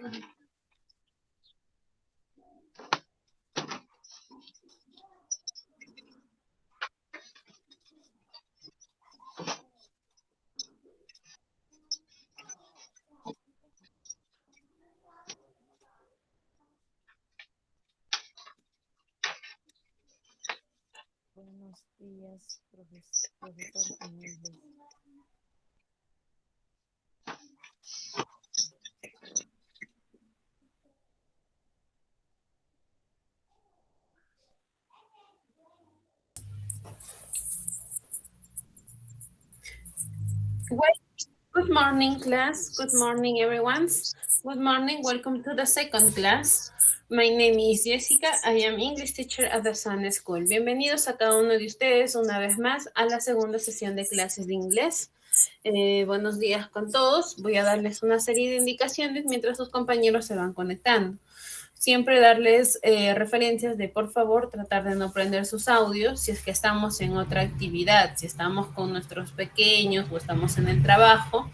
Buenos días, profesor en inglés. Good morning, class. Good morning, everyone. Good morning. Welcome to the second class. My name is Jessica. I am English teacher at the Sun School. Bienvenidos a cada uno de ustedes una vez más a la segunda sesión de clases de inglés. Buenos días con todos. Voy a darles una serie de indicaciones mientras sus compañeros se van conectando. Siempre darles referencias de, por favor, tratar de no prender sus audios si es que estamos en otra actividad, si estamos con nuestros pequeños o estamos en el trabajo,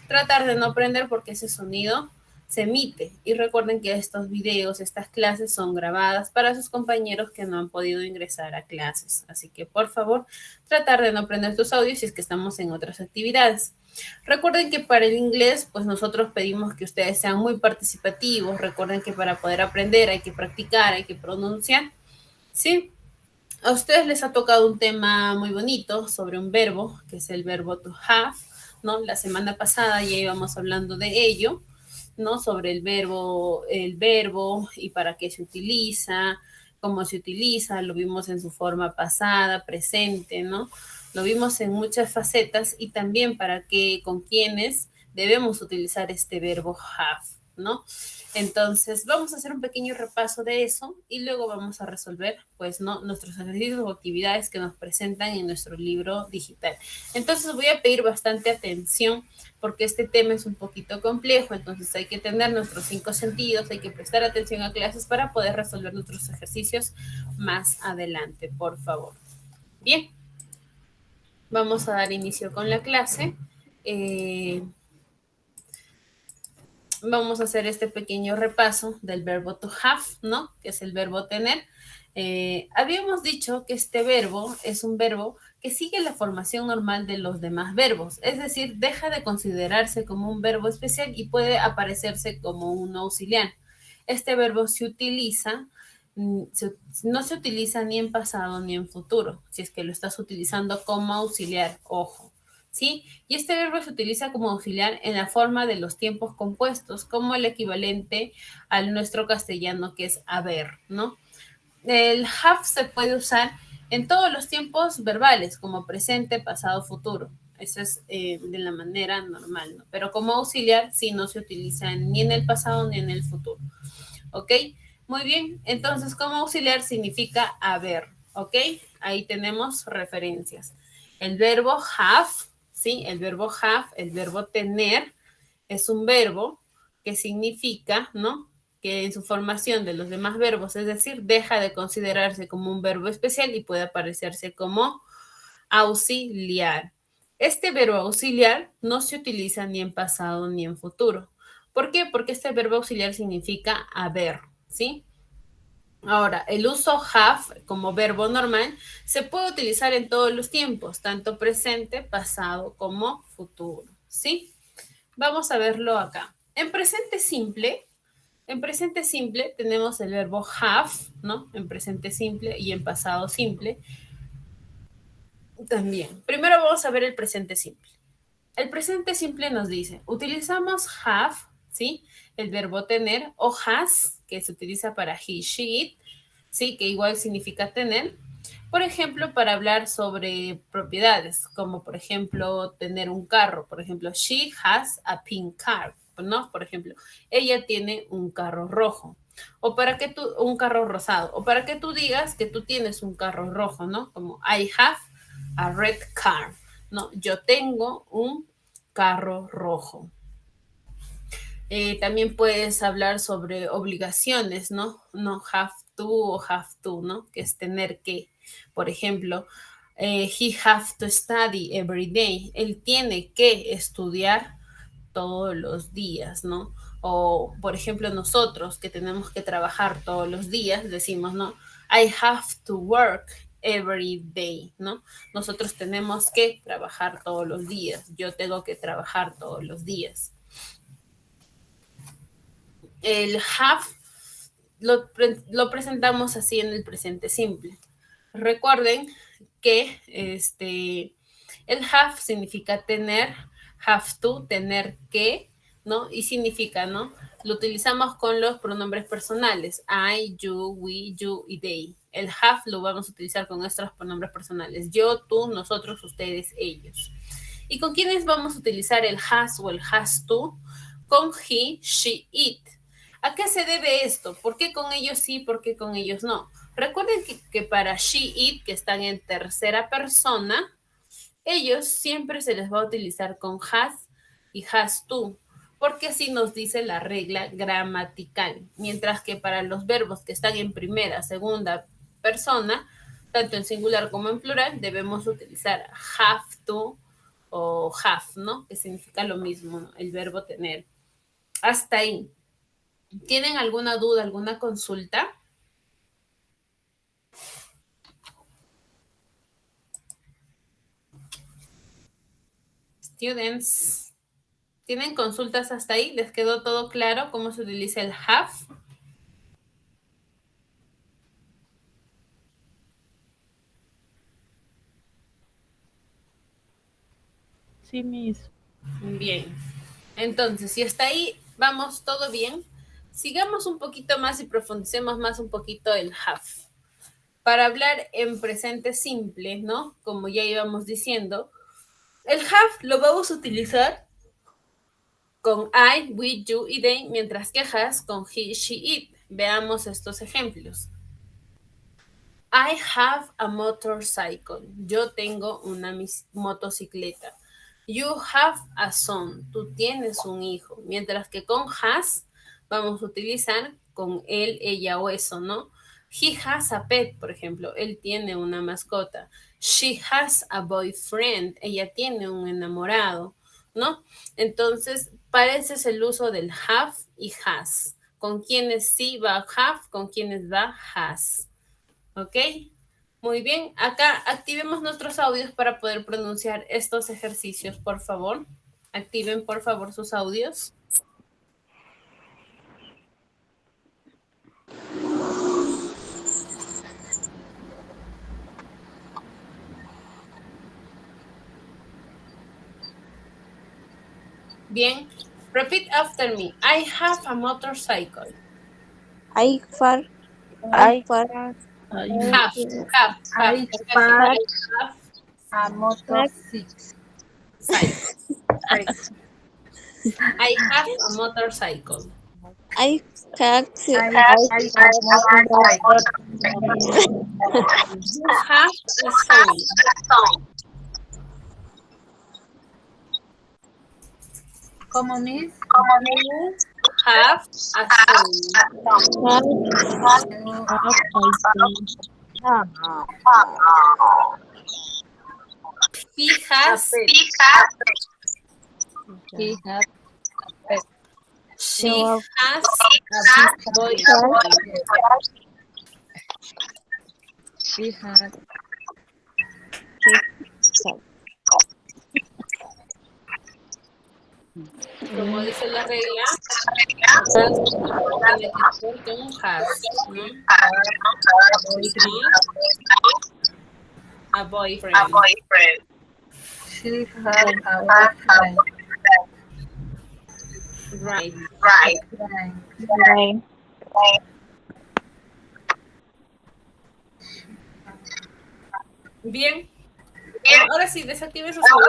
tratar de no prender porque ese sonido se emite. Y recuerden que estos videos, estas clases son grabadas para sus compañeros que no han podido ingresar a clases. Así que, por favor, tratar de no prender tus audios si es que estamos en otras actividades. Recuerden que para el inglés, pues nosotros pedimos que ustedes sean muy participativos. Recuerden que para poder aprender hay que practicar, hay que pronunciar. ¿Sí? A ustedes les ha tocado un tema muy bonito sobre un verbo, que es el verbo to have, ¿no? La semana pasada ya íbamos hablando de ello, ¿no? Sobre el verbo y para qué se utiliza, cómo se utiliza, lo vimos en su forma pasada, presente, ¿no? Lo vimos en muchas facetas y también para qué, con quiénes debemos utilizar este verbo have, ¿no? Entonces, vamos a hacer un pequeño repaso de eso y luego vamos a resolver, pues, ¿no? Nuestros ejercicios o actividades que nos presentan en nuestro libro digital. Entonces, voy a pedir bastante atención porque este tema es un poquito complejo, entonces hay que tener nuestros 5 sentidos, hay que prestar atención a clases para poder resolver nuestros ejercicios más adelante, por favor. Bien, vamos a dar inicio con la clase. Vamos a hacer este pequeño repaso del verbo to have, ¿no? Que es el verbo tener. Habíamos dicho que este verbo es un verbo que sigue la formación normal de los demás verbos, es decir, deja de considerarse como un verbo especial y puede aparecerse como un auxiliar. Este verbo se utiliza, no se utiliza ni en pasado ni en futuro, si es que lo estás utilizando como auxiliar, ojo. ¿Sí? Y este verbo se utiliza como auxiliar en la forma de los tiempos compuestos, como el equivalente al nuestro castellano, que es haber, ¿no? El have se puede usar en todos los tiempos verbales, como presente, pasado, futuro. Eso es de la manera normal, ¿no? Pero como auxiliar sí no se utiliza ni en el pasado ni en el futuro. ¿Ok? Muy bien. Entonces, como auxiliar significa haber. ¿Ok? Ahí tenemos referencias. El verbo have, ¿sí? El verbo have, el verbo tener, es un verbo que significa, ¿no? Que en su formación de los demás verbos, es decir, deja de considerarse como un verbo especial y puede aparecerse como auxiliar. Este verbo auxiliar no se utiliza ni en pasado ni en futuro. ¿Por qué? Porque este verbo auxiliar significa haber, ¿sí? Ahora, el uso have como verbo normal se puede utilizar en todos los tiempos, tanto presente, pasado como futuro, ¿sí? Vamos a verlo acá. En presente simple tenemos el verbo have, ¿no? En presente simple y en pasado simple también. Primero vamos a ver el presente simple. El presente simple nos dice, utilizamos have, ¿sí? El verbo tener, o has, que se utiliza para he, she, it, ¿sí? Que igual significa tener. Por ejemplo, para hablar sobre propiedades, como por ejemplo tener un carro. Por ejemplo, she has a pink car, ¿no? Por ejemplo, ella tiene un carro rojo. O para que tú, un carro rosado. O para que tú digas que tú tienes un carro rojo, ¿no? Como I have a red car, ¿no? Yo tengo un carro rojo. También puedes hablar sobre obligaciones, ¿no? No have to o have to, ¿no? Que es tener que. Por ejemplo, he have to study every day. Él tiene que estudiar todos los días, ¿no? O, por ejemplo, nosotros que tenemos que trabajar todos los días, decimos, ¿no? I have to work every day, ¿no? Nosotros tenemos que trabajar todos los días. Yo tengo que trabajar todos los días. El have lo presentamos así en el presente simple. Recuerden que el have significa tener, have to, tener que, ¿no? Y significa, ¿no? Lo utilizamos con los pronombres personales, I, you, we, you y they. El have lo vamos a utilizar con nuestros pronombres personales, yo, tú, nosotros, ustedes, ellos. ¿Y con quiénes vamos a utilizar el has o el has to? Con he, she, it. ¿A qué se debe esto? ¿Por qué con ellos sí, por qué con ellos no? Recuerden que para she, it, que están en tercera persona, ellos siempre se les va a utilizar con has y has to, porque así nos dice la regla gramatical. Mientras que para los verbos que están en primera, segunda persona, tanto en singular como en plural, debemos utilizar have to o have, ¿no? Que significa lo mismo, ¿no? El verbo tener. Hasta ahí. ¿Tienen alguna duda, alguna consulta? Students, ¿tienen consultas hasta ahí? ¿Les quedó todo claro cómo se utiliza el have? Sí, Miss. Bien. Entonces, si hasta ahí vamos todo bien, sigamos un poquito más y profundicemos más un poquito el have. Para hablar en presente simple, ¿no? Como ya íbamos diciendo, el have lo vamos a utilizar con I, we, you y they, mientras que has con he, she, it. Veamos estos ejemplos. I have a motorcycle. Yo tengo una motocicleta. You have a son. Tú tienes un hijo. Mientras que con has vamos a utilizar con él, ella o eso, ¿no? He has a pet, por ejemplo. Él tiene una mascota. She has a boyfriend. Ella tiene un enamorado, ¿no? Entonces, para ese es el uso del have y has. Con quienes sí va have, con quienes va has. ¿Ok? Muy bien. Acá activemos nuestros audios para poder pronunciar estos ejercicios, por favor. Activen, por favor, sus audios. Bien. Repeat after me. I have a motorcycle. I have A motorcycle. I have a motorcycle. I have You have a son. ¿Cómo, Miss? Have a son. He has. He has She has a boyfriend. She has Como dice la regla, tiene que ser con un has, ¿no? A boyfriend. She has a boyfriend. Right. Bien. Ahora sí, desactive sus audios.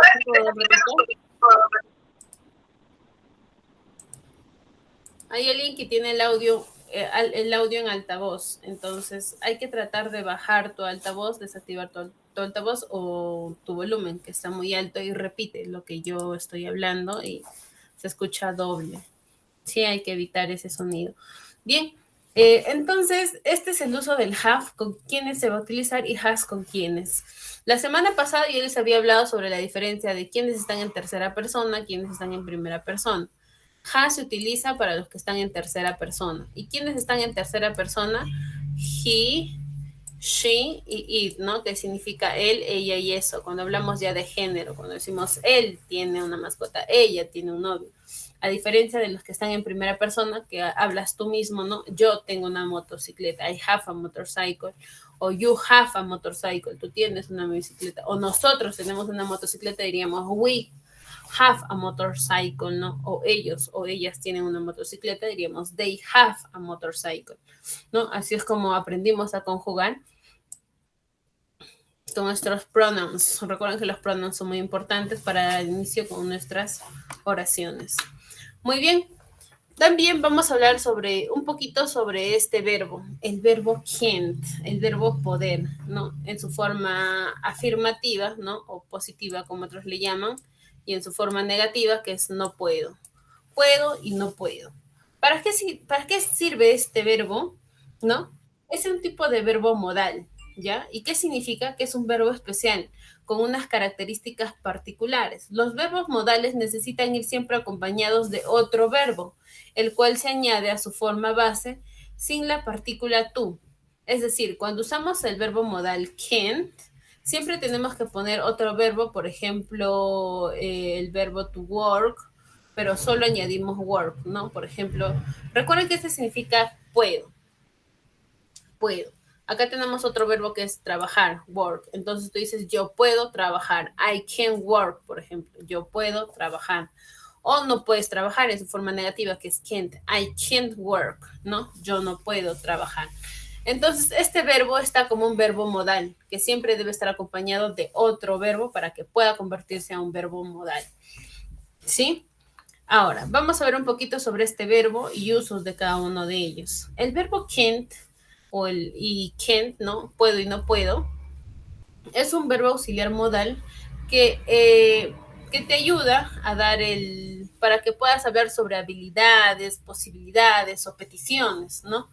Hay alguien que tiene el audio en altavoz, entonces hay que tratar de bajar tu altavoz, desactivar tu altavoz o tu volumen que está muy alto y repite lo que yo estoy hablando y se escucha doble. Sí, hay que evitar ese sonido. Bien, entonces este es el uso del have, con quiénes se va a utilizar y has con quiénes. La semana pasada yo les había hablado sobre la diferencia de quiénes están en tercera persona, quiénes están en primera persona. Has se utiliza para los que están en tercera persona. ¿Y quiénes están en tercera persona? He, she y it, ¿no? Que significa él, ella y eso. Cuando hablamos ya de género, cuando decimos él tiene una mascota, ella tiene un novio. A diferencia de los que están en primera persona, que hablas tú mismo, ¿no? Yo tengo una motocicleta, I have a motorcycle, o you have a motorcycle, tú tienes una bicicleta, o nosotros tenemos una motocicleta, diríamos we have a motorcycle, ¿no? O ellos o ellas tienen una motocicleta, diríamos they have a motorcycle, ¿no? Así es como aprendimos a conjugar con nuestros pronouns. Recuerden que los pronouns son muy importantes para el inicio con nuestras oraciones. Muy bien. También vamos a hablar un poquito sobre este verbo, el verbo can't, el verbo poder, ¿no? En su forma afirmativa, ¿no? O positiva, como otros le llaman, y en su forma negativa, que es no puedo. Puedo y no puedo. ¿Para qué sirve este verbo? ¿No? Es un tipo de verbo modal, ¿ya? ¿Y qué significa? Que es un verbo especial, con unas características particulares. Los verbos modales necesitan ir siempre acompañados de otro verbo, el cual se añade a su forma base sin la partícula to. Es decir, cuando usamos el verbo modal can't, siempre tenemos que poner otro verbo, por ejemplo, el verbo to work, pero solo añadimos work, ¿no? Por ejemplo, recuerden que este significa puedo. Puedo. Acá tenemos otro verbo que es trabajar, work. Entonces tú dices, yo puedo trabajar. I can work, por ejemplo. Yo puedo trabajar. O no puedes trabajar en su forma negativa, que es can't. I can't work, ¿no? Yo no puedo trabajar. Entonces, este verbo está como un verbo modal, que siempre debe estar acompañado de otro verbo para que pueda convertirse a un verbo modal. ¿Sí? Ahora, vamos a ver un poquito sobre este verbo y usos de cada uno de ellos. El verbo can't y can't, ¿no? Puedo y no puedo, es un verbo auxiliar modal que te ayuda a para que puedas hablar sobre habilidades, posibilidades o peticiones, ¿no?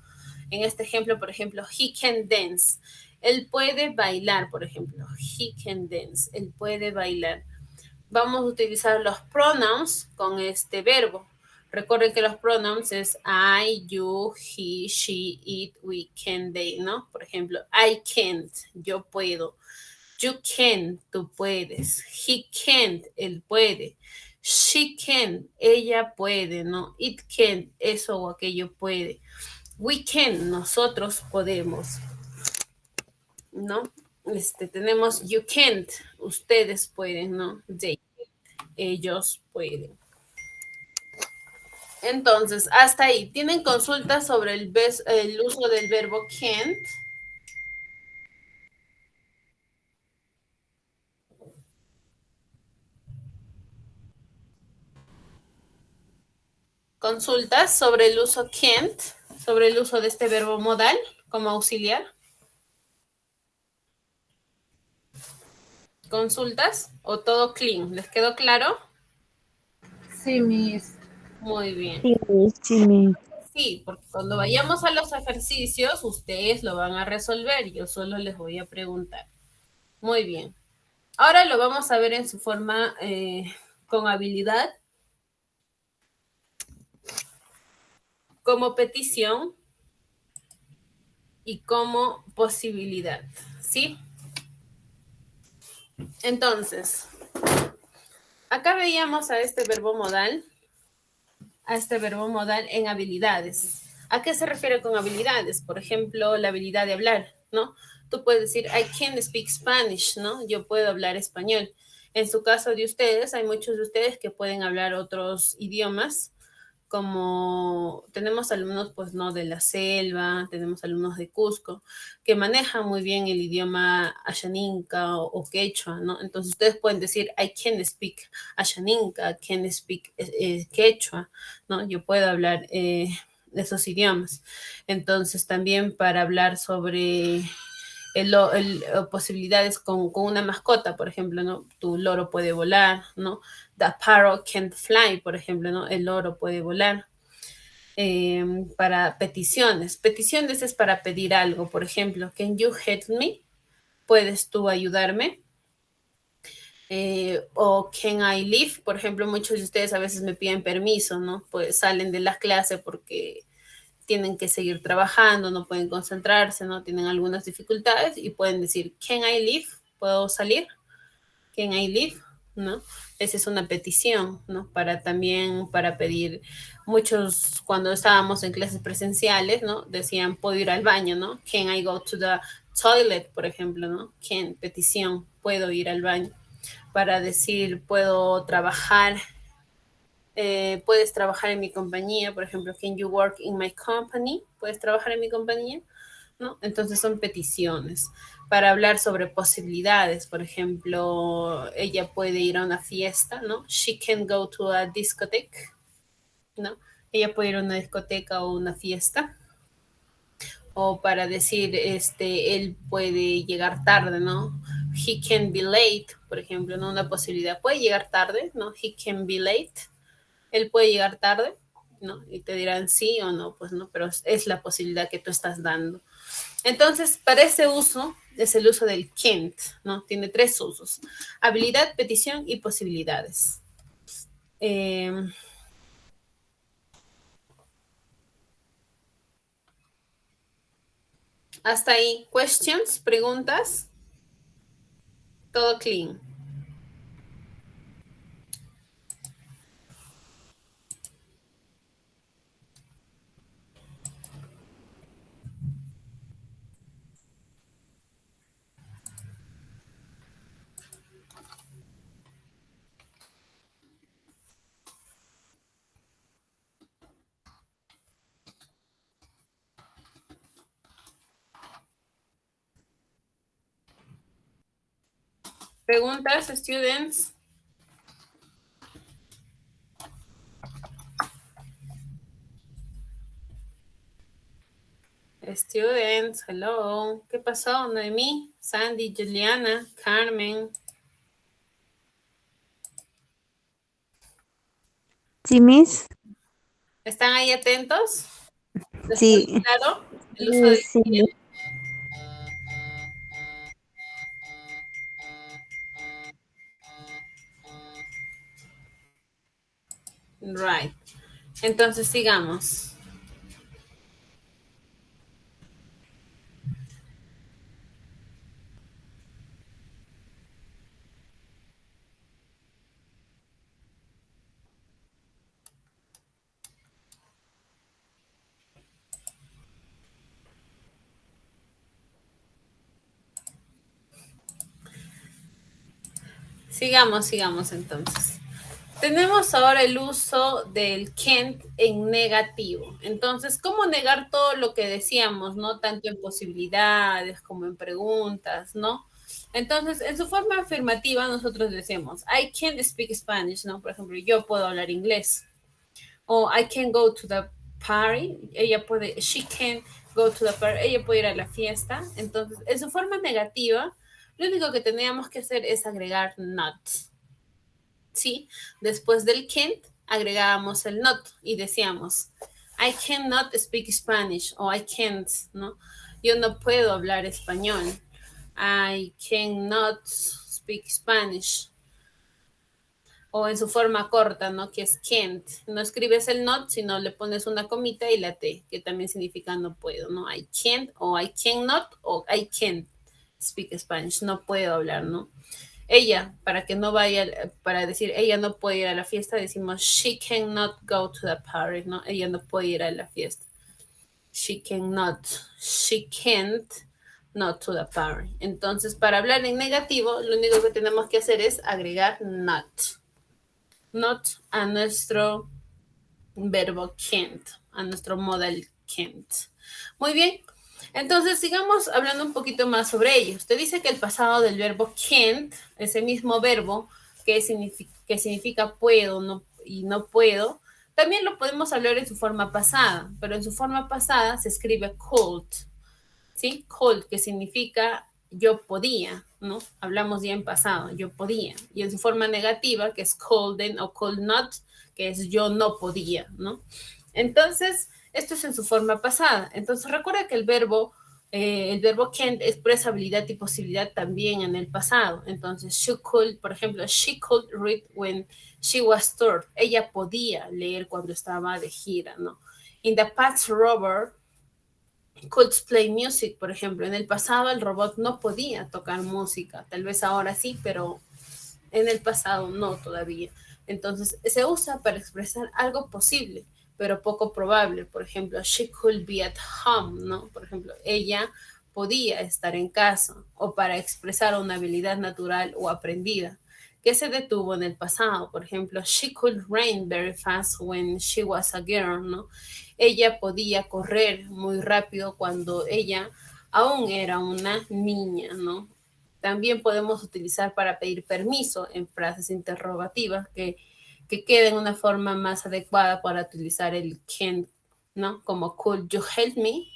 En este ejemplo, por ejemplo, he can dance. Él puede bailar, por ejemplo. He can dance. Él puede bailar. Vamos a utilizar los pronouns con este verbo. Recuerden que los pronouns es I, you, he, she, it, we, can, they, ¿no? Por ejemplo, I can't, yo puedo. You can, tú puedes. He can't, él puede. She can, ella puede, ¿no? It can, eso o aquello puede. We can, nosotros podemos, ¿no? Tenemos you can't, ustedes pueden, ¿no? They, ellos pueden. Entonces, hasta ahí. ¿Tienen consultas sobre el uso del verbo can't? ¿Consultas sobre el uso can't? Sobre el uso de este verbo modal como auxiliar. ¿Consultas? ¿O todo clean? ¿Les quedó claro? Sí, Miss. Muy bien. Sí. Sí, porque cuando vayamos a los ejercicios, ustedes lo van a resolver. Yo solo les voy a preguntar. Muy bien. Ahora lo vamos a ver en su forma con habilidad, como petición y como posibilidad, ¿sí? Entonces, acá veíamos a este verbo modal en habilidades. ¿A qué se refiere con habilidades? Por ejemplo, la habilidad de hablar, ¿no? Tú puedes decir, I can speak Spanish, ¿no? Yo puedo hablar español. En su caso de ustedes, hay muchos de ustedes que pueden hablar otros idiomas, como tenemos alumnos, pues, no, de la selva, tenemos alumnos de Cusco, que manejan muy bien el idioma ashaninka o quechua, ¿no? Entonces, ustedes pueden decir, I can speak ashaninka, I can speak quechua, ¿no? Yo puedo hablar de esos idiomas. Entonces, también para hablar sobre posibilidades con una mascota, por ejemplo, ¿no? Tu loro puede volar, ¿no? The parrot can't fly, por ejemplo, ¿no? El loro puede volar. Para peticiones. Peticiones es para pedir algo, por ejemplo, can you help me? ¿Puedes tú ayudarme? O can I leave, por ejemplo, muchos de ustedes a veces me piden permiso, ¿no? Pues salen de la clase porque tienen que seguir trabajando, no pueden concentrarse, ¿no? Tienen algunas dificultades y pueden decir, can I leave? ¿Puedo salir? Can I leave? ¿No? Esa es una petición, ¿no? Para también, para pedir, muchos cuando estábamos en clases presenciales, ¿no? Decían, puedo ir al baño, ¿no? Can I go to the toilet, por ejemplo, ¿no? Can, petición, puedo ir al baño. Para decir, puedo trabajar, puedes trabajar en mi compañía, por ejemplo, can you work in my company? ¿Puedes trabajar en mi compañía? ¿No? Entonces son peticiones. Para hablar sobre posibilidades, por ejemplo, ella puede ir a una fiesta, ¿no? She can go to a discotheque, ¿no? Ella puede ir a una discoteca o una fiesta. O para decir, él puede llegar tarde, ¿no? He can be late, por ejemplo, ¿no? Una posibilidad. Puede llegar tarde, ¿no? He can be late. Él puede llegar tarde, ¿no? Y te dirán sí o no, pues no, pero es la posibilidad que tú estás dando. Entonces, para ese uso, es el uso del can't, ¿no? Tiene 3 usos: habilidad, petición y posibilidades. Hasta ahí, questions, preguntas, todo clean. Preguntas, students. Students, hello. ¿Qué pasó, Noemí? Sandy, Juliana, Carmen. Sí, Miss. ¿Están ahí atentos? ¿Les Sí. quedó claro el uso de Sí. right? Entonces sigamos. Sigamos entonces. Tenemos ahora el uso del can't en negativo. Entonces, ¿cómo negar todo lo que decíamos, no? Tanto en posibilidades como en preguntas, ¿no? Entonces, en su forma afirmativa, nosotros decimos, I can't speak Spanish, ¿no? Por ejemplo, yo puedo hablar inglés. O I can go to the party. Ella puede, she can go to the party. Ella puede ir a la fiesta. Entonces, en su forma negativa, lo único que teníamos que hacer es agregar not. ¿Sí? Después del can't agregábamos el not y decíamos, I cannot speak Spanish o I can't, ¿no? Yo no puedo hablar español. I cannot speak Spanish. O en su forma corta, ¿no? Que es can't. No escribes el not, sino le pones una comita y la T, que también significa no puedo, ¿no? I can't o I cannot o I can't speak Spanish. No puedo hablar, ¿no? Ella, para que no vaya, para decir ella no puede ir a la fiesta, decimos she cannot go to the party, ¿no? Ella no puede ir a la fiesta. She can't not to the party. Entonces, para hablar en negativo, lo único que tenemos que hacer es agregar not a nuestro verbo can't, a nuestro modal can't. Muy bien. Entonces, sigamos hablando un poquito más sobre ello. Usted dice que el pasado del verbo can't, ese mismo verbo que significa puedo y no puedo, también lo podemos hablar en su forma pasada, pero en su forma pasada se escribe could, ¿sí? Could, que significa yo podía, ¿no? Hablamos ya en pasado, yo podía. Y en su forma negativa, que es couldn't o could not, que es yo no podía, ¿no? Entonces, esto es en su forma pasada. Entonces, recuerda que el verbo El verbo can't expresa habilidad y posibilidad también en el pasado. Entonces, she could, por ejemplo, she could read when she was toured. Ella podía leer cuando estaba de gira, ¿no? In the past, Robert could play music, por ejemplo. En el pasado, el robot no podía tocar música. Tal vez ahora sí, pero en el pasado no todavía. Entonces, se usa para expresar algo posible, pero poco probable. Por ejemplo, she could be at home, ¿no? Por ejemplo, ella podía estar en casa, o para expresar una habilidad natural o aprendida que se detuvo en el pasado. Por ejemplo, she could run very fast when she was a girl, ¿no? Ella podía correr muy rápido cuando ella aún era una niña, ¿no? También podemos utilizar para pedir permiso en frases interrogativas que queden una forma más adecuada para utilizar el can, ¿no? Como could you help me?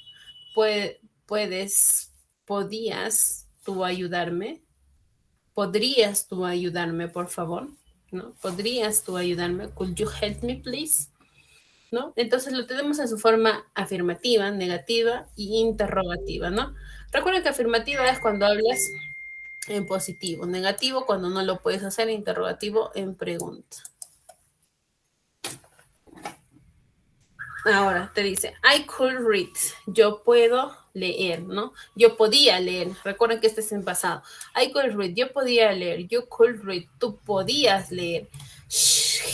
Puedes, podías tú ayudarme, podrías tú ayudarme, por favor, ¿no? Podrías tú ayudarme, could you help me, please? ¿No? Entonces lo tenemos en su forma afirmativa, negativa y interrogativa, ¿no? Recuerden que afirmativa es cuando hablas en positivo, negativo cuando no lo puedes hacer, interrogativo en pregunta. Ahora te dice, I could read, yo puedo leer, ¿no? Yo podía leer, recuerden que este es en pasado. I could read, yo podía leer, you could read, tú podías leer.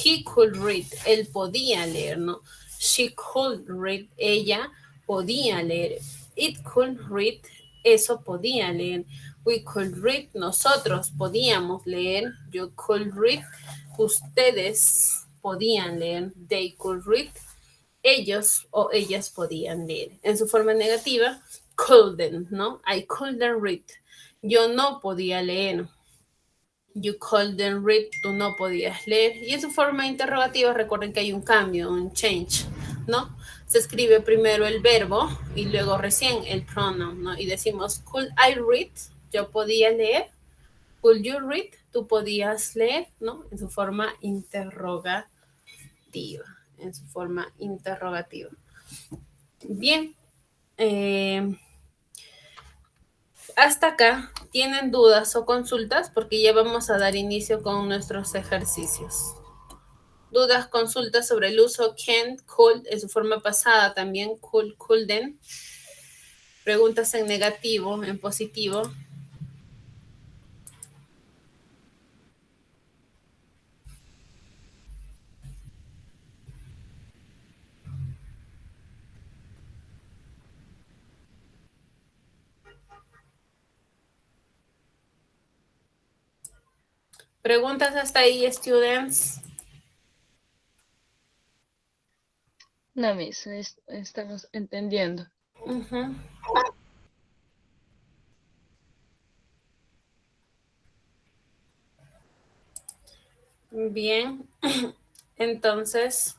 He could read, él podía leer, ¿no? She could read, ella podía leer. It could read, eso podía leer. We could read, nosotros podíamos leer. You could read, ustedes podían leer. They could read, ellos o ellas podían leer. En su forma negativa, couldn't, ¿no? I couldn't read. Yo no podía leer. You couldn't read, tú no podías leer. Y en su forma interrogativa, recuerden que hay un cambio, un change, ¿no? Se escribe primero el verbo y luego recién el pronoun, ¿no? Y decimos, could I read? Yo podía leer. Could you read? Tú podías leer, ¿no? En su forma interrogativa. En su forma interrogativa. Bien. Hasta acá, ¿tienen dudas o consultas? Porque ya vamos a dar inicio con nuestros ejercicios. Dudas, consultas sobre el uso can, could, en su forma pasada también, could, couldn't. Preguntas en negativo, en positivo. ¿Preguntas hasta ahí, students? No, Miss, estamos entendiendo. Uh-huh. Bien, entonces,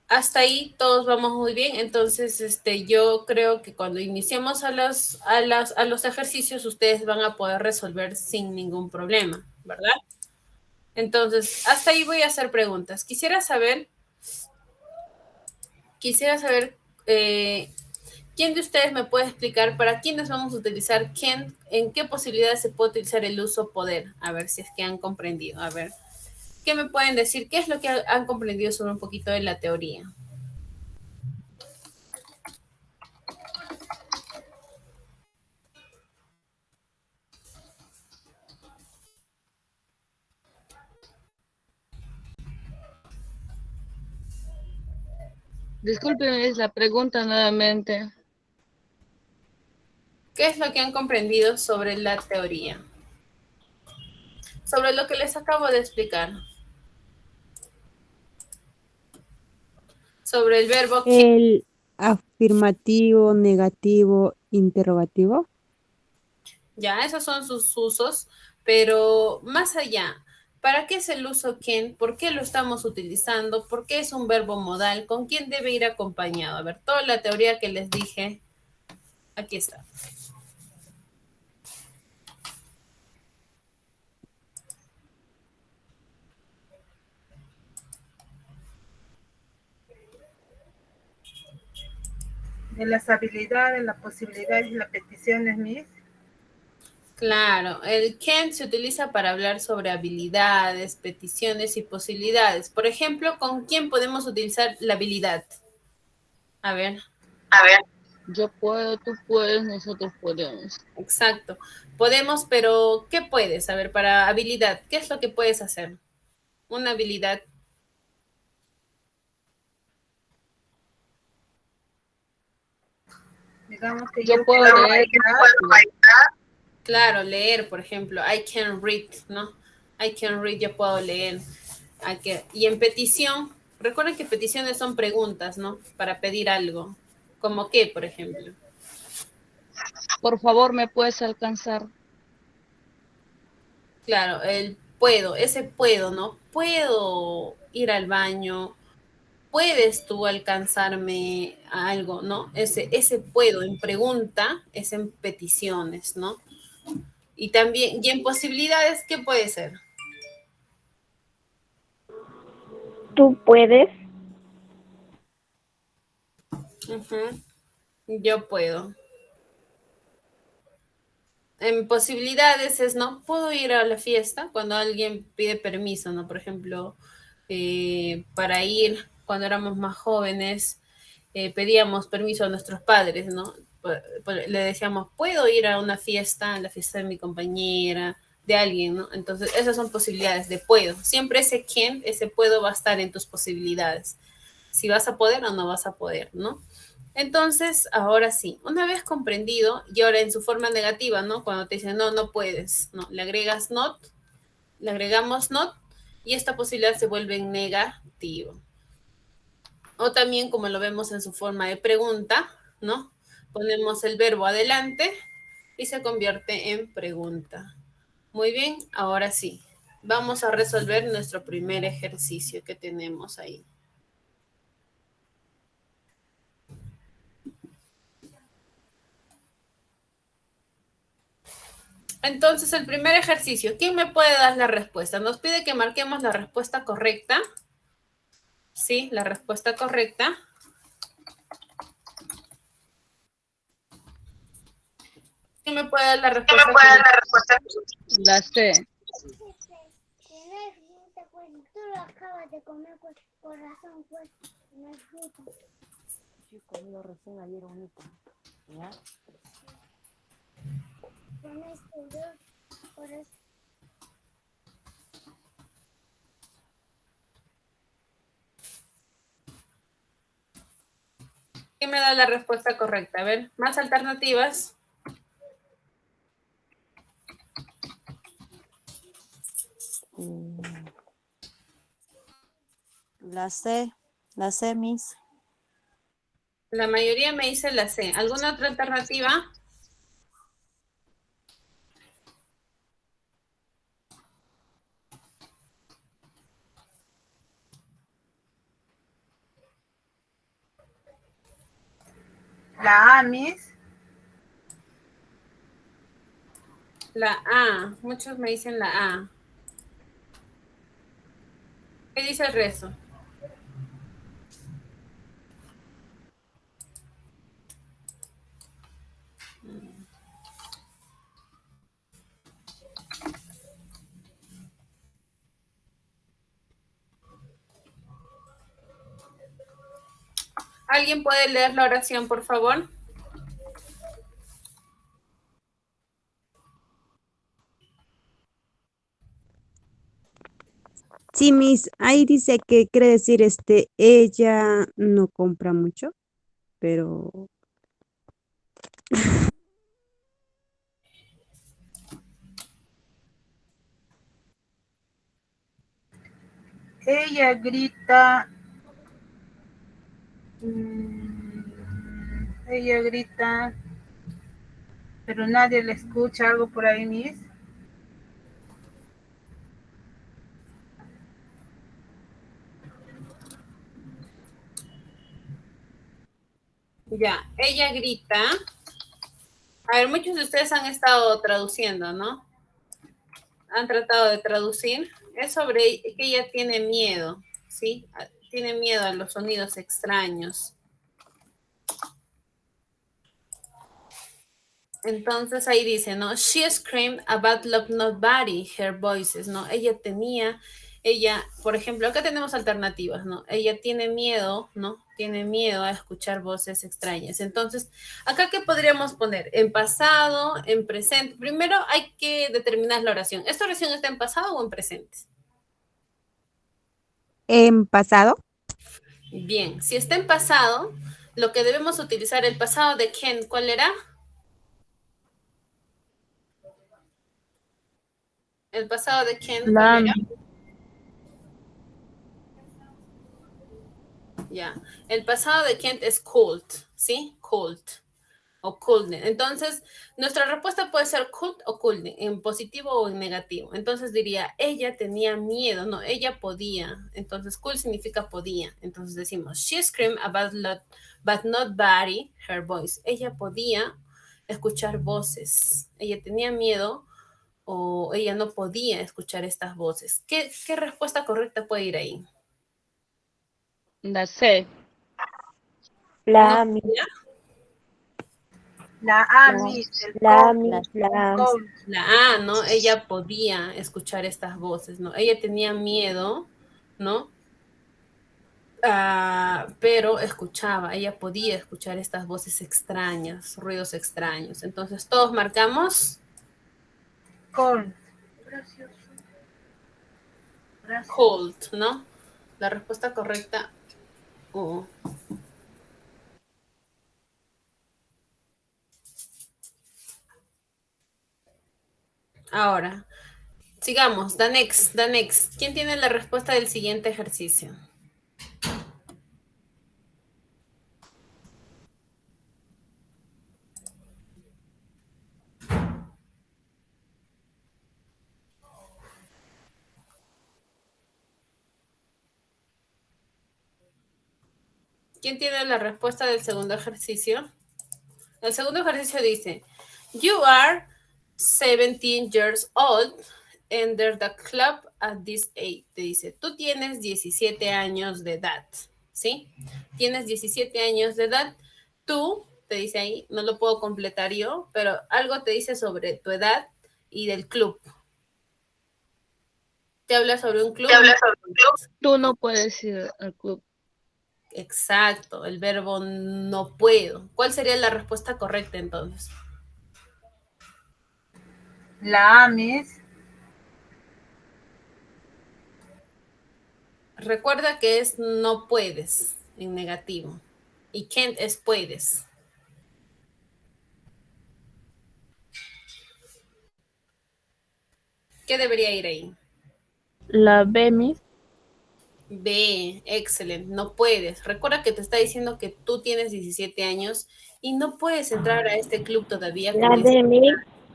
hasta ahí todos vamos muy bien. Entonces, yo creo que cuando iniciemos a los ejercicios, ustedes van a poder resolver sin ningún problema, ¿verdad? Entonces, hasta ahí voy a hacer preguntas. Quisiera saber, ¿quién de ustedes me puede explicar para quiénes vamos a utilizar quién, en qué posibilidades se puede utilizar el uso poder? A ver si es que han comprendido. A ver, ¿qué me pueden decir? ¿Qué es lo que han comprendido sobre un poquito de la teoría? Disculpen, es la pregunta nuevamente. ¿Qué es lo que han comprendido sobre la teoría? Sobre lo que les acabo de explicar. Sobre el verbo que... El afirmativo, negativo, interrogativo. Ya, esos son sus usos, pero más allá, ¿para qué es el uso can? ¿Por qué lo estamos utilizando? ¿Por qué es un verbo modal? ¿Con quién debe ir acompañado? A ver, toda la teoría que les dije, aquí está. De las habilidades, las posibilidades y las peticiones, Miss. Claro, el can se utiliza para hablar sobre habilidades, peticiones y posibilidades. Por ejemplo, ¿con quién podemos utilizar la habilidad? A ver. Yo puedo, tú puedes, nosotros podemos. Exacto. Podemos, pero ¿qué puedes? A ver, para habilidad, ¿qué es lo que puedes hacer? Una habilidad. Digamos que Yo yo puedo puedo leer. Claro, leer, por ejemplo, I can read, ¿no? I can read, yo puedo leer. Y en petición, recuerden que peticiones son preguntas, ¿no? Para pedir algo. ¿Como qué, por ejemplo? Por favor, ¿me puedes alcanzar? Claro, el puedo, ese puedo, ¿no? Puedo ir al baño, puedes tú alcanzarme a algo, ¿no? Ese puedo en pregunta es en peticiones, ¿no? Y también, y en posibilidades, ¿qué puede ser? Tú puedes. Ujú. Yo puedo. En posibilidades es, ¿no? Puedo ir a la fiesta cuando alguien pide permiso, ¿no? Por ejemplo, para ir cuando éramos más jóvenes, pedíamos permiso a nuestros padres, ¿no? Le decíamos, ¿puedo ir a una fiesta, a la fiesta de mi compañera, de alguien, ¿no? Entonces, esas son posibilidades de puedo. Siempre ese quién, ese puedo va a estar en tus posibilidades. Si vas a poder o no vas a poder, ¿no? Entonces, ahora sí, una vez comprendido, y ahora en su forma negativa, ¿no? Cuando te dicen, no, no puedes, ¿no? Le agregas not, le agregamos not, y esta posibilidad se vuelve en negativo. O también, como lo vemos en su forma de pregunta, ¿no? Ponemos el verbo adelante y se convierte en pregunta. Muy bien, ahora sí, vamos a resolver nuestro primer ejercicio que tenemos ahí. Entonces, el primer ejercicio, ¿quién me puede dar la respuesta? Nos pide que marquemos la respuesta correcta. Sí, la respuesta correcta. ¿Quién me puede dar la respuesta correcta? La C. Tú lo acabas de comer, pues, corazón, pues, no es fruta. Yo comí recién ayer bonita, ¿ya? Con este yo, por eso. ¿Quién me da la respuesta correcta? A ver, más alternativas. La C, Miss. La mayoría me dice la C. ¿Alguna otra alternativa? La A, Miss. La A. Muchos me dicen la A. ¿Qué dice el resto? ¿Alguien puede leer la oración, por favor? Sí, Miss, ahí dice que quiere decir ella no compra mucho, pero Ella grita. Ella grita, pero nadie le escucha. Algo por ahí, Miss. Ya, ella grita. A ver, muchos de ustedes han estado traduciendo, ¿no? Han tratado de traducir. Es sobre que ella tiene miedo, ¿sí? Tiene miedo a los sonidos extraños. Entonces ahí dice, ¿no? She screamed about love not body, her voices, ¿no? Ella, por ejemplo, acá tenemos alternativas, ¿no? Ella tiene miedo, ¿no? Tiene miedo a escuchar voces extrañas. Entonces, acá, ¿qué podríamos poner? En pasado, en presente. Primero hay que determinar la oración. ¿Esta oración está en pasado o en presente? En pasado, Bien, si está en pasado, lo que debemos utilizar, el pasado de Ken, ¿cuál era? El pasado de Ken, ¿cuál era? Ya. El pasado de Kent es cold, ¿sí? Cold o coolden. Entonces, nuestra respuesta puede ser cold o coolden, en positivo o en negativo. Entonces diría, ella tenía miedo, no, ella podía. Entonces, cool significa podía. Entonces decimos, she screamed about but not body, her voice. Ella podía escuchar voces. Ella tenía miedo o ella no podía escuchar estas voces. ¿Qué respuesta correcta puede ir ahí? La C. La No, mi, ¿ya? La A, Miss. El la cold. mi, la Cold. La A, ¿no? Ella podía escuchar estas voces, ¿no? Ella tenía miedo, ¿no? Pero escuchaba, ella podía escuchar estas voces extrañas, ruidos extraños. Entonces, todos marcamos Cold. Gracioso. Gracias. cold, ¿no? La respuesta correcta. Oh. Ahora, sigamos. The next. ¿Quién tiene la respuesta del siguiente ejercicio? ¿Quién tiene la respuesta del segundo ejercicio? El segundo ejercicio dice, you are 17 years old, enter the club at this age. Te dice, tú tienes 17 años de edad, ¿sí? Tienes 17 años de edad. Tú, te dice ahí, no lo puedo completar yo, pero algo te dice sobre tu edad y del club. Te habla sobre un club. Tú no puedes ir al club. Exacto, el verbo no puedo. ¿Cuál sería la respuesta correcta entonces? La A, Miss. Recuerda que es no puedes en negativo. Y can't es puedes. ¿Qué debería ir ahí? La B, Miss. B, excelente, no puedes. Recuerda que te está diciendo que tú tienes 17 años y no puedes entrar a este club todavía con la de mi,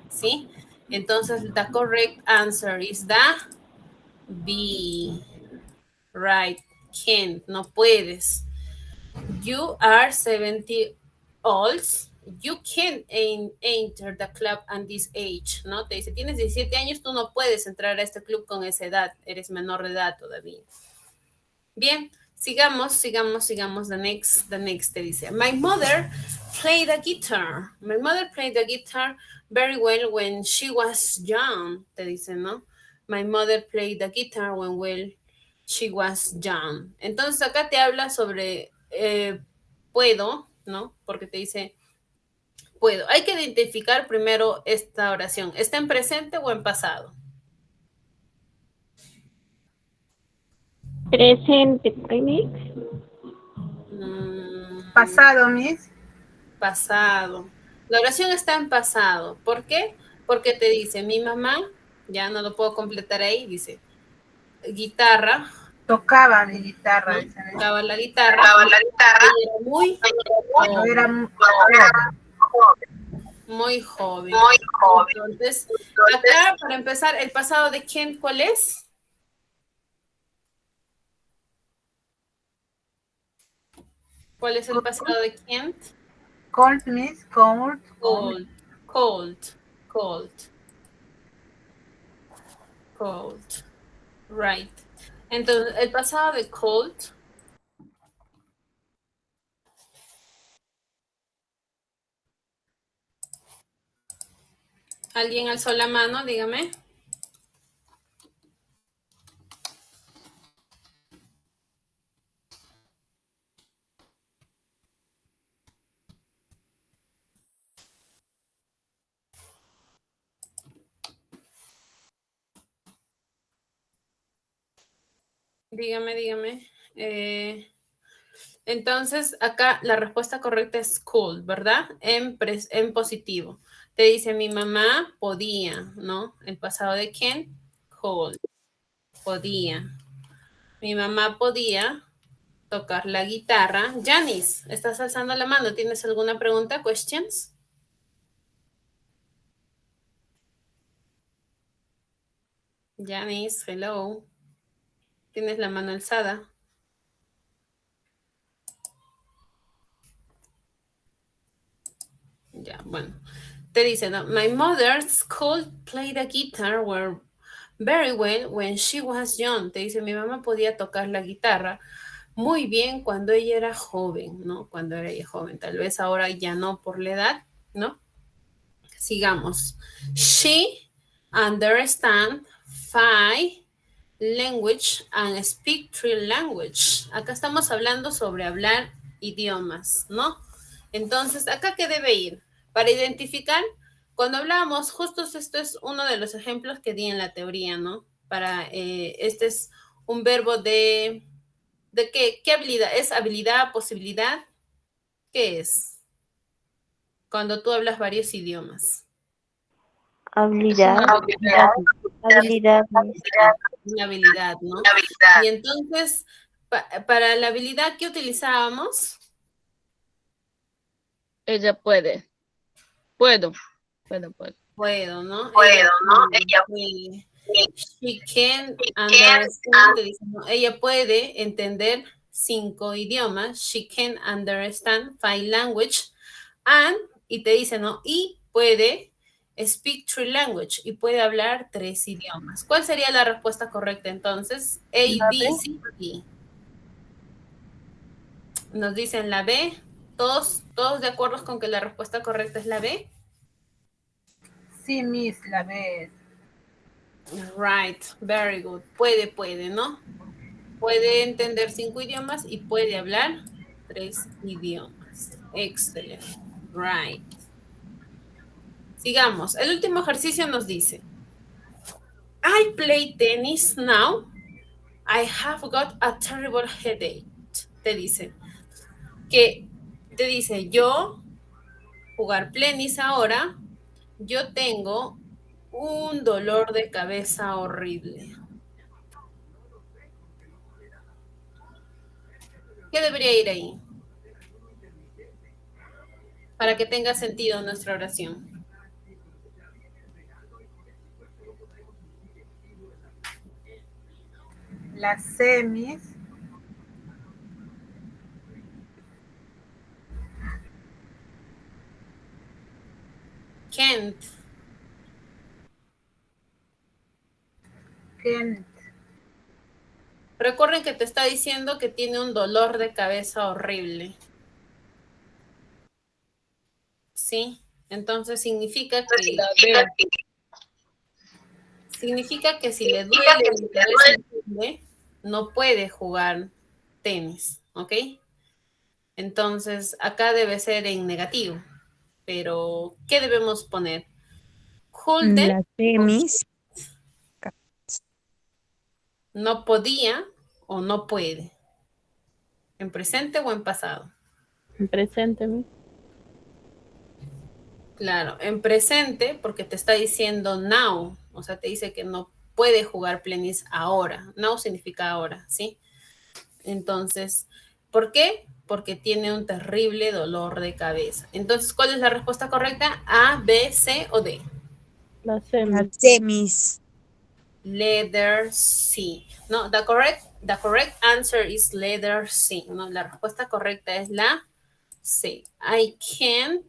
¿sí? Entonces, the correct answer is the B. Right, can't, no puedes. You are 70 old. You can't enter the club at this age, ¿no? Te dice, tienes 17 años, tú no puedes entrar a este club con esa edad. Eres menor de edad todavía. Bien, sigamos. The next te dice, my mother played the guitar. My mother played the guitar very well when she was young. Te dice, ¿no? My mother played the guitar when she was young. Entonces acá te habla sobre puedo, ¿no? Porque te dice puedo. Hay que identificar primero esta oración. ¿Está en presente o en pasado? presente, remix, Pasado, Miss. Pasado. La oración está en pasado. ¿Por qué? Porque te dice, mi mamá, ya no lo puedo completar ahí, dice, guitarra, Tocaba mi guitarra. ¿no? Dicen. Tocaba la guitarra. Ella era No era muy joven. Entonces, acá, para empezar, el pasado de quién, ¿cuál es? ¿Cuál es el pasado de quién? cold, Miss. Cold. Cold. Right. Entonces, el pasado de cold ¿Alguien alzó la mano? Dígame. Dígame. Entonces, acá la respuesta correcta es could, ¿verdad? En positivo. Te dice, mi mamá podía, ¿no? El pasado de quién? Could. Podía. Mi mamá podía tocar la guitarra. Janice, estás alzando la mano. ¿Tienes alguna pregunta? ¿Questions? Janice, hello. Tienes la mano alzada. Ya, bueno. Te dice, ¿no? My mother's could play the guitar very well when she was young. Te dice, mi mamá podía tocar la guitarra muy bien cuando ella era joven, ¿no? Cuando era ella joven. Tal vez ahora ya no por la edad, ¿no? Sigamos. She understand 5 language and speak 3 language. Acá estamos hablando sobre hablar idiomas, ¿no? Entonces, ¿acá qué debe ir? Para identificar, cuando hablamos, justo esto es uno de los ejemplos que di en la teoría, ¿no? Este es un verbo ¿de qué? ¿Qué habilidad? ¿Es habilidad, posibilidad? ¿Qué es? Cuando tú hablas varios idiomas. Habilidad. Habilidad. Habilidad. Una habilidad, ¿no? Y entonces, para la habilidad que utilizábamos, Ella puede. Puedo, ¿no? Ella puede. She can understand, te dice, ¿no? Ella puede entender 5 idiomas. She can understand 5 language. Y te dice, ¿no? Y puede speak 3 language. Y puede hablar 3 idiomas. ¿Cuál sería la respuesta correcta entonces? A, B, C, D. Nos dicen la B. ¿Todos de acuerdo con que la respuesta correcta es la B? Sí, Miss, la ves. Right, very good. Puede, ¿no? Puede entender 5 idiomas y puede hablar 3 idiomas. Excelente. Right. Sigamos. El último ejercicio nos dice, I play tennis now. I have got a terrible headache. Te dice, yo jugar tenis ahora, yo tengo un dolor de cabeza horrible. ¿Qué debería ir ahí? Para que tenga sentido nuestra oración. Las semis. Kent. Recuerden que te está diciendo que tiene un dolor de cabeza horrible. ¿Sí? Entonces significa que si le duele el cabeza, no puede jugar tenis, ¿ok? Entonces acá debe ser en negativo. Pero, ¿qué debemos poner? Couldn't, Las semis. no podía o no puede. ¿En presente o en pasado? En presente, Miss. Claro, en presente porque te está diciendo now, o sea, te dice que no puede jugar tenis ahora. Now significa ahora, ¿sí? Entonces, ¿por qué? Porque tiene un terrible dolor de cabeza. Entonces, ¿cuál es la respuesta correcta? A, B, C o D. Las semis. Las semis. Letter C. No, the correct answer is letter C. No, la respuesta correcta es la C. I can't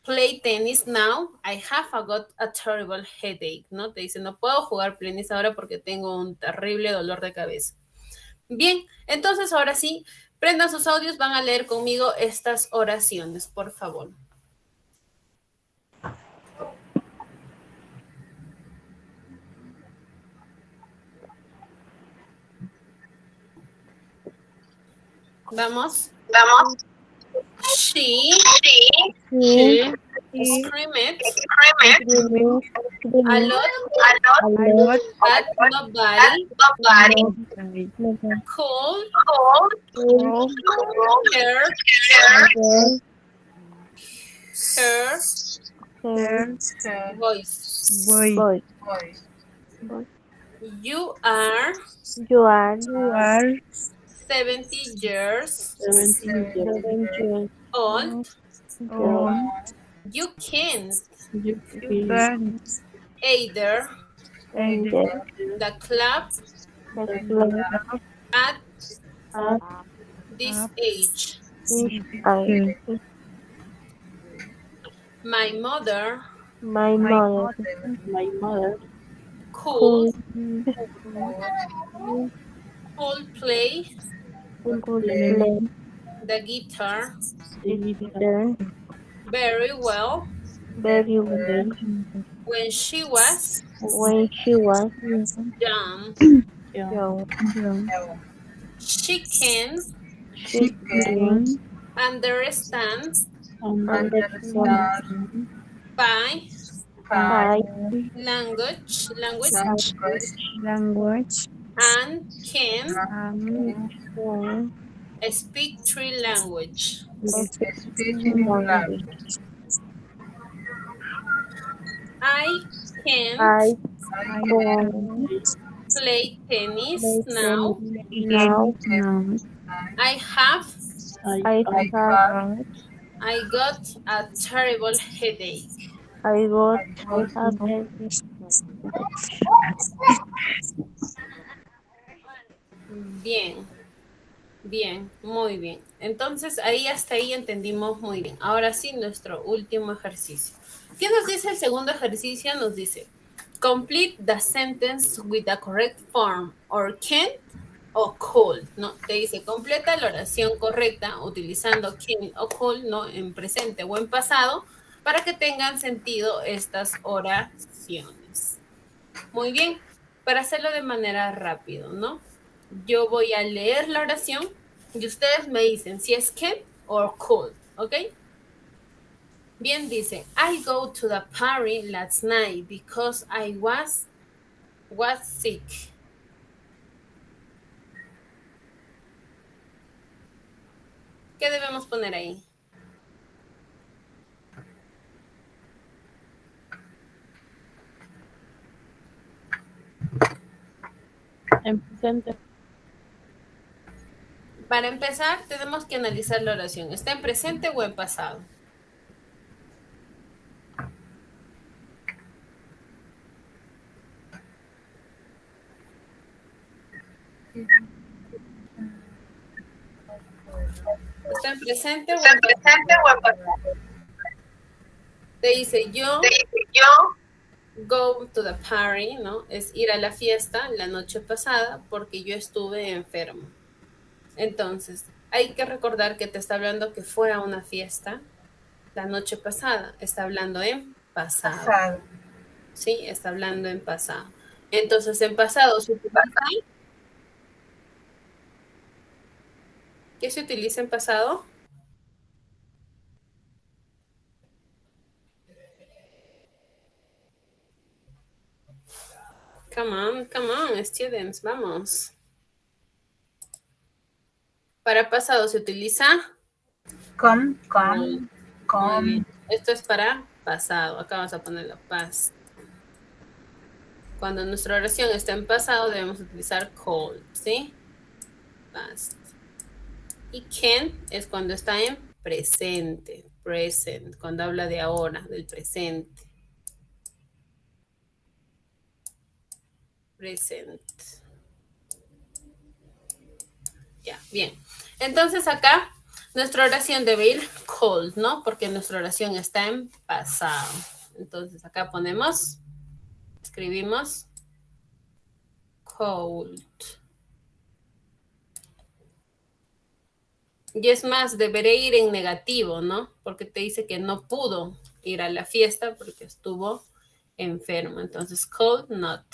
play tennis now. I have got a terrible headache. ¿No? Te dice, no puedo jugar tenis ahora porque tengo un terrible dolor de cabeza. Bien, entonces ahora sí, prendan sus audios, van a leer conmigo estas oraciones, por favor. Vamos. She She screamed A a lot lot at nobody could hear her Her voice. boy voice. You are You are 70 years 17 years 7 years old. old. You can't you You can can either and the club the club at at this age. this age. My mother My mother my mother could could play play the guitar the guitar there very well very well when she was when she was young. young. No. She can She can understand Understand by by language language and can and speak three language. speaking language. I can I I can play tennis play now. now. now I have I have I got a terrible headache. I got was a bed. Bien, bien, muy bien. Entonces ahí hasta ahí entendimos muy bien. Ahora sí, nuestro último ejercicio. ¿Qué nos dice el segundo ejercicio? Nos dice, complete the sentence with the correct form or can o could, ¿no? Te dice, completa la oración correcta utilizando can o could, ¿no? En presente o en pasado para que tengan sentido estas oraciones. Muy bien, para hacerlo de manera rápido, ¿no? Yo voy a leer la oración y ustedes me dicen si es can o could, ¿ok? Bien, dice, I go to the party last night because I was sick. ¿Qué debemos poner ahí? en presente Para empezar, tenemos que analizar la oración. ¿Está en presente o en pasado? ¿Está en presente o en pasado? Te dice yo go to the party, ¿no? Es ir a la fiesta la noche pasada porque yo estuve enfermo. Entonces, hay que recordar que te está hablando que fue a una fiesta la noche pasada. Está hablando en pasado. pasado. Sí, está hablando en pasado. Entonces, en pasado se utiliza. ¿Qué se utiliza en pasado? Come on, students, vamos. Para pasado se utiliza Come. Muy bien. Esto es para pasado. Acá vamos a poner la past. Cuando nuestra oración está en pasado, debemos utilizar could, ¿sí? Past. Y can es cuando está en presente. Present, cuando habla de ahora, del presente. Present. Ya, bien. Entonces acá nuestra oración debe ir cold, ¿no? Porque nuestra oración está en pasado. Entonces acá ponemos, escribimos cold. Y es más, deberé ir en negativo, ¿no? Porque te dice que no pudo ir a la fiesta porque estuvo enfermo. Entonces, cold not.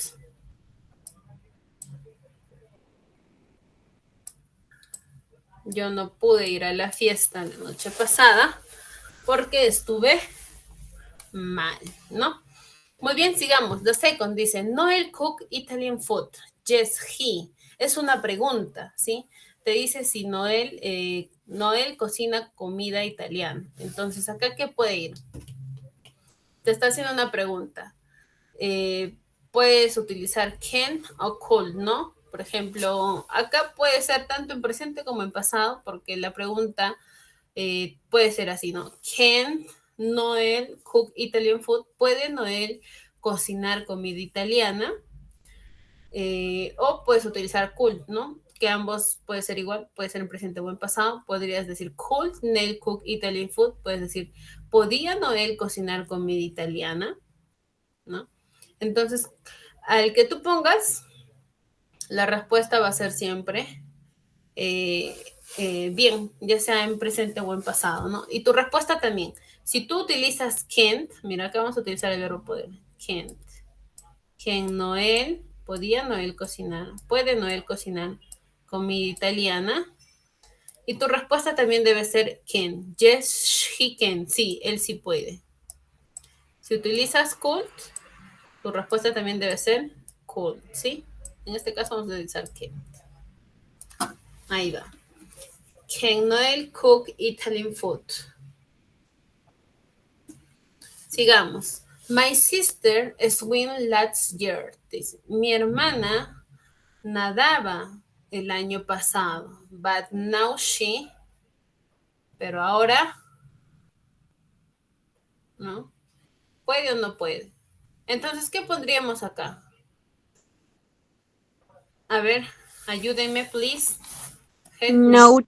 yo no pude ir a la fiesta la noche pasada porque estuve mal, ¿no? Muy bien, sigamos. The second dice, Noel cook Italian food. Yes, he. Es una pregunta, ¿sí? Te dice si Noel cocina comida italiana. Entonces, ¿acá qué puede ir? Te está haciendo una pregunta. Puedes utilizar can o could, ¿no? Por ejemplo, acá puede ser tanto en presente como en pasado, porque la pregunta puede ser así, ¿no? Can Noel cook Italian food? ¿Puede Noel cocinar comida italiana? O puedes utilizar could, ¿no? Que ambos puede ser igual, puede ser en presente o en pasado. Podrías decir could Noel cook Italian food? Puedes decir, ¿podía Noel cocinar comida italiana? ¿No? Entonces, al que tú pongas, la respuesta va a ser siempre bien, ya sea en presente o en pasado, ¿no? Y tu respuesta también. Si tú utilizas can't, mira, acá vamos a utilizar el verbo poder. Can't. Can Noel, ¿podía Noel cocinar? ¿Puede Noel cocinar comida italiana? Y tu respuesta también debe ser can. Yes, he can. Sí, él sí puede. Si utilizas could, tu respuesta también debe ser could, ¿sí? En este caso vamos a utilizar can. Ahí va. Can Noel cook Italian food? Sigamos. My sister swam last year. Dice, mi hermana nadaba el año pasado, but now she, pero ahora, ¿no? ¿Puede o no puede? Entonces, ¿qué pondríamos acá? A ver, ayúdenme, please. Help me. No.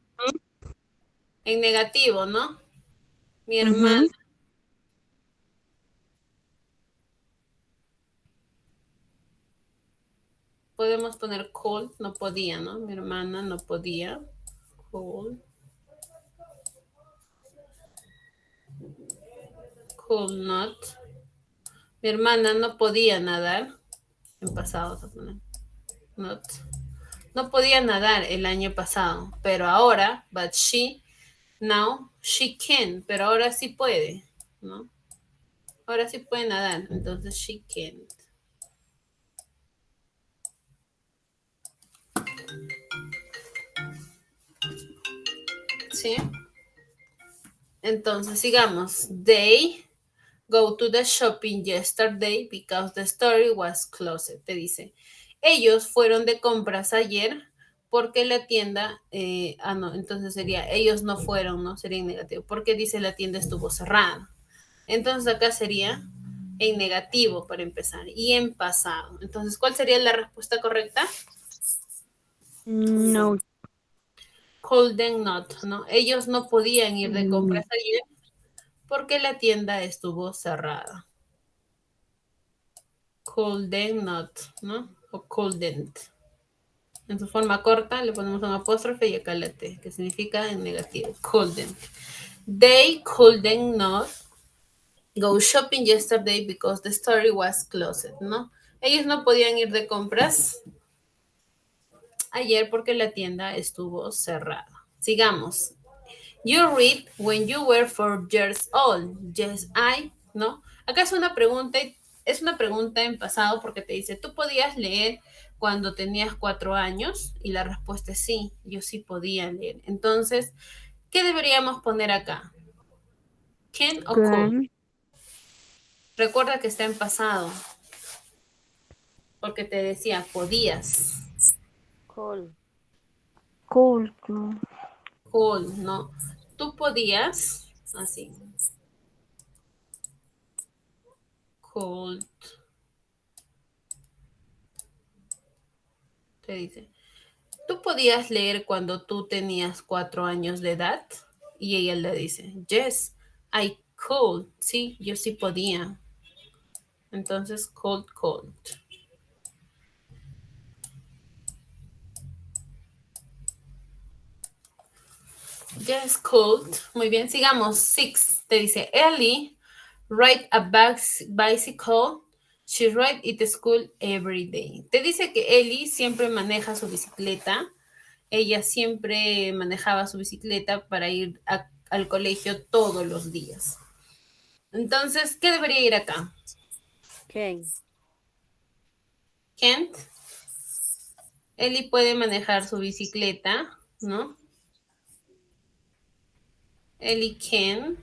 En negativo, ¿no? Mi hermana. Podemos poner could, no podía, ¿no? Mi hermana no podía. Could. Could not. Mi hermana no podía nadar. En pasado, vamos a poner. Not. No podía nadar el año pasado, pero ahora, but she, now, she can, pero ahora sí puede, ¿no? Ahora sí puede nadar, entonces she can't. ¿Sí? Entonces, sigamos. They go to the shopping yesterday because the store was closed. Te dice, ellos fueron de compras ayer porque la tienda, no, entonces sería, ellos no fueron, ¿no? Sería en negativo, porque dice la tienda estuvo cerrada. Entonces acá sería en negativo para empezar y en pasado. Entonces, ¿cuál sería la respuesta correcta? No. Couldn't not, ¿no? Ellos no podían ir de compras ayer porque la tienda estuvo cerrada. Couldn't not, ¿no? O couldn't. En su forma corta le ponemos un apóstrofe y acá la T, que significa en negativo. Couldn't. They couldn't not go shopping yesterday because the store was closed, ¿no? Ellos no podían ir de compras ayer porque la tienda estuvo cerrada. Sigamos. You read when you were 4 years old. Yes, I, ¿no? Acá es una pregunta en pasado porque te dice, ¿tú podías leer cuando tenías 4 años? Y la respuesta es sí, yo sí podía leer. Entonces, ¿qué deberíamos poner acá? Can o could. Recuerda que está en pasado. Porque te decía, podías. Cool. Cool. Could, ¿no? Tú podías, así. Could. Te dice, ¿tú podías leer cuando tú tenías 4 años de edad? Y ella le dice, yes, I could. Sí, yo sí podía. Entonces, could. Yes, could. Muy bien, sigamos. 6. Te dice, Ellie ride a bicycle. She ride it to school every day. Te dice que Ellie siempre maneja su bicicleta ella siempre manejaba su bicicleta para ir al colegio todos los días. Entonces, ¿qué debería ir acá? Can. Can't. Ellie puede manejar su bicicleta, ¿no? Ellie can't.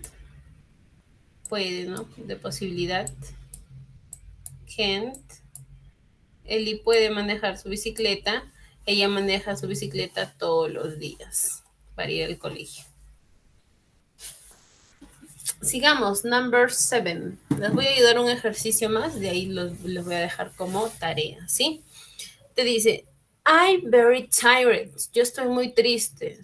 Puede, ¿no? De posibilidad. Can't. Ellie puede manejar su bicicleta. Ella maneja su bicicleta todos los días para ir al colegio. Sigamos, number 7. Les voy a ayudar un ejercicio más, de ahí los voy a dejar como tarea, ¿sí? Te dice, I'm very tired. Yo estoy muy triste.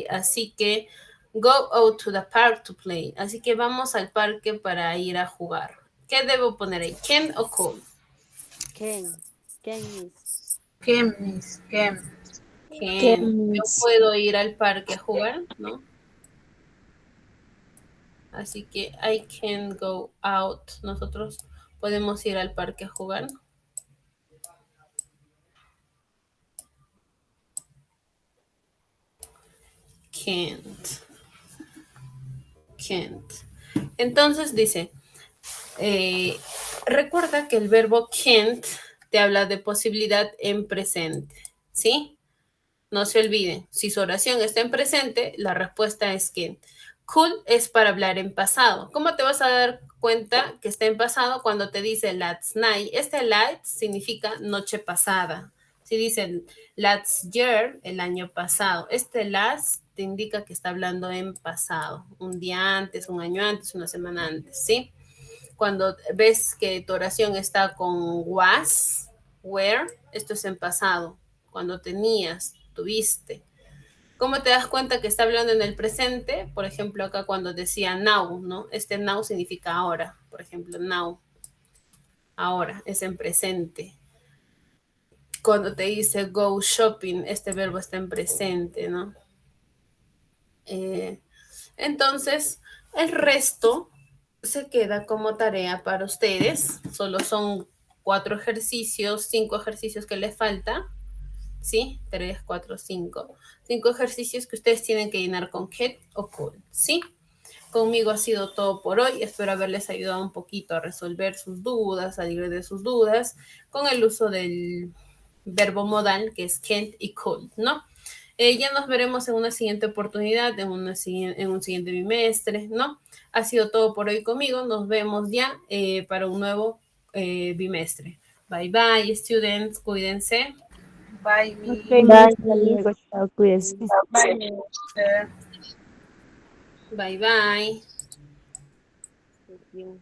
Así que go out to the park to play. Así que vamos al parque para ir a jugar. ¿Qué debo poner ahí? ¿Can o could? Can. Can is. Can, miss, can. Can. Yo puedo ir al parque a jugar, ¿no? Así que I can go out. Nosotros podemos ir al parque a jugar. Can't. Entonces dice, recuerda que el verbo can't te habla de posibilidad en presente, ¿sí? No se olviden, si su oración está en presente, la respuesta es can't. Could es para hablar en pasado. ¿Cómo te vas a dar cuenta que está en pasado cuando te dice last night? Este last significa noche pasada. Si dicen last year, el año pasado. Este last te indica que está hablando en pasado. Un día antes, un año antes, una semana antes, ¿sí? Cuando ves que tu oración está con was, were, esto es en pasado. Cuando tenías, tuviste. ¿Cómo te das cuenta que está hablando en el presente? Por ejemplo, acá cuando decía now, ¿no? Este now significa ahora. Por ejemplo, now. Ahora, es en presente. Cuando te dice go shopping, este verbo está en presente, ¿no? Entonces, el resto se queda como tarea para ustedes. Solo son 4 ejercicios, 5 ejercicios que les falta. ¿Sí? 3, 4, 5. 5 ejercicios que ustedes tienen que llenar con can o could, ¿sí? Conmigo ha sido todo por hoy. Espero haberles ayudado un poquito a resolver sus dudas, a libre de sus dudas, con el uso del verbo modal, que es can't y could, ¿no? Ya nos veremos en una siguiente oportunidad, en un siguiente bimestre, ¿no? Ha sido todo por hoy conmigo. Nos vemos ya para un nuevo bimestre. Bye, bye, students. Cuídense. Bye, miss. Ok, Bye. hasta luego, chao, cuídense. Bye, mister. Bye, bye. Thank you.